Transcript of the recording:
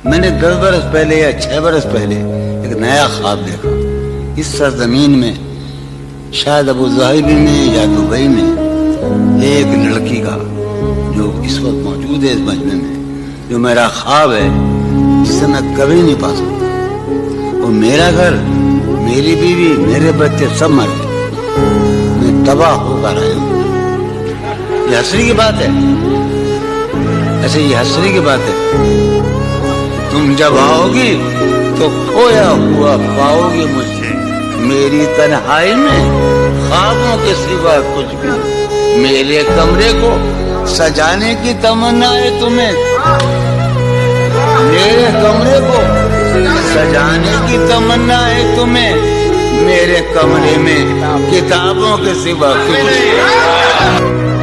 मैंने 10 बरस पहले या 6 बरस पहले एक नया ख्वाब देखा। इस सरजमीन में, शायद अबू ज़ाहिबी में या दुबई में, एक लड़की का जो इस वक्त मौजूद है इस मजमे में, जो मेरा ख्वाब है, जिसे मैं कभी नहीं पा सकता। और मेरा घर, मेरी बीवी, मेरे बच्चे सब मर गए। मैं तबाह होकर आया हूँ। ये हंसने की बात है? ऐसे ये हंसने की बात है? तुम जब आओगी तो खोया हुआ पाओगी मुझसे, मेरी तन्हाई में ख्वाबों के सिवा कुछ भी। मेरे कमरे को सजाने की तमन्ना है तुम्हें, मेरे कमरे को सजाने की तमन्ना है तुम्हें, मेरे कमरे में किताबों के सिवा कुछ नहीं।